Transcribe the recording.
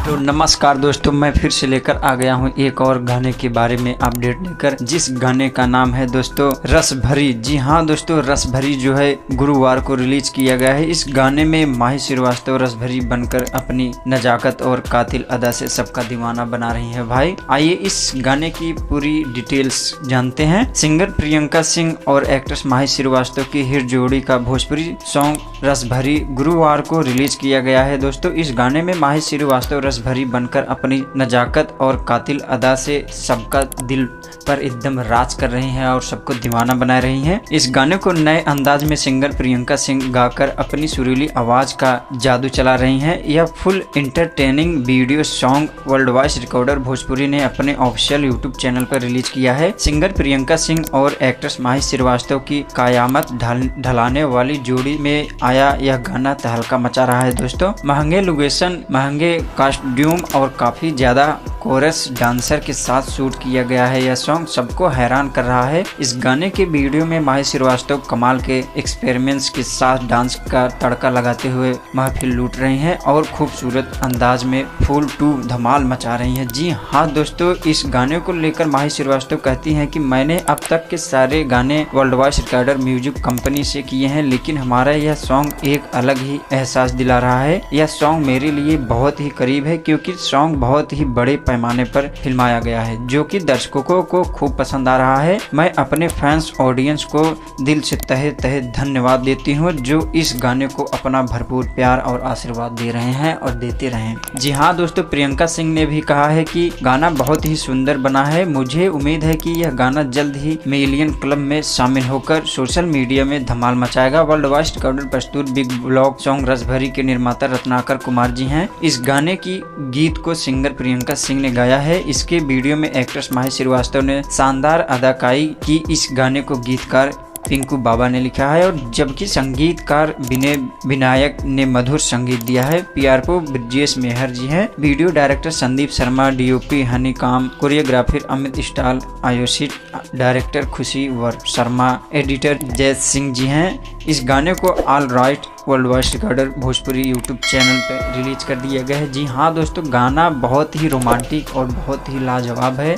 तो नमस्कार दोस्तों, मैं फिर से लेकर आ गया हूँ एक और गाने के बारे में अपडेट लेकर, जिस गाने का नाम है दोस्तों रस भरी। जी हाँ दोस्तों, रस भरी जो है गुरुवार को रिलीज किया गया है। इस गाने में माही श्रीवास्तव रस भरी बनकर अपनी नजाकत और कातिल अदा से सबका दीवाना बना रही है। भाई आइए इस गाने की पूरी डिटेल्स जानते हैं। सिंगर प्रियंका सिंह और एक्ट्रेस माही श्रीवास्तव की हिट जोड़ी का भोजपुरी सॉन्ग रस भरी गुरुवार को रिलीज किया गया है। दोस्तों इस गाने में माही श्रीवास्तव रस भरी बनकर अपनी नजाकत और कातिल अदा से सबका दिल पर एकदम राज कर रही हैं और सबको दीवाना बना रही हैं। इस गाने को नए अंदाज में सिंगर प्रियंका सिंह गाकर अपनी सुरीली आवाज का जादू चला रही हैं। यह full entertaining video song world voice recorder Bhojpuri ने अपने ऑफिशियल यूट्यूब चैनल पर रिलीज किया है। सिंगर प्रियंका सिंह और एक्ट्रेस माही श्रीवास्तव की कयामत ढलाने वाली जोड़ी में आया यह गाना तहलका मचा रहा है। दोस्तों महंगे लोकेशन, महंगे कॉस्ट्यूम और काफी ज्यादा कोरस डांसर के साथ शूट किया गया है। यह सॉन्ग सबको हैरान कर रहा है। इस गाने के वीडियो में माही श्रीवास्तव कमाल के एक्सपेरिमेंट्स के साथ डांस का तड़का लगाते हुए महफिल लूट रही हैं और खूबसूरत अंदाज में फुल टू धमाल मचा रही हैं। जी हाँ दोस्तों, इस गाने को लेकर माही श्रीवास्तव कहती हैं कि मैंने अब तक के सारे गाने world voice recorder music company से किए हैं, लेकिन हमारा यह सॉन्ग एक अलग ही एहसास दिला रहा है। यह सॉन्ग मेरे लिए बहुत ही करीब है क्योंकि सॉन्ग बहुत ही बड़े पैमाने पर फिल्माया गया है जो कि दर्शकों को खूब पसंद आ रहा है। मैं अपने फैंस ऑडियंस को दिल से तहे तहे धन्यवाद देती हूँ जो इस गाने को अपना भरपूर प्यार और आशीर्वाद दे रहे हैं और देते रहें। जी हाँ दोस्तों, प्रियंका सिंह ने भी कहा है कि गाना बहुत ही सुंदर बना है। मुझे उम्मीद है कि यह गाना जल्द ही मिलियन क्लब में शामिल होकर सोशल मीडिया में धमाल मचाएगा। वर्ल्ड वॉइस रिकॉर्डर प्रस्तुत बिग ब्लॉक सॉन्ग रस भरी के निर्माता रत्नाकर कुमार जी हैं। इस गाने की गीत को सिंगर प्रियंका सिंह ने गाया है। इसके वीडियो में एक्ट्रेस माही श्रीवास्तव ने शानदार अदाकारी की। इस गाने को गीतकार पिंकू बाबा ने लिखा है और जबकि संगीतकार विनय विनायक ने मधुर संगीत दिया है। पीआरओ ब्रजेश मेहर जी हैं। Video director Sandeep Sharma, DOP Honeykam, choreographer Amit Stal, आयोजित डायरेक्टर खुशी वर शर्मा, एडिटर जय सिंह जी हैं। इस गाने को all right world voice recorder Bhojpuri YouTube channel पर रिलीज कर दिया गया है। जी हाँ दोस्तों, गाना बहुत ही रोमांटिक और बहुत ही लाजवाब है।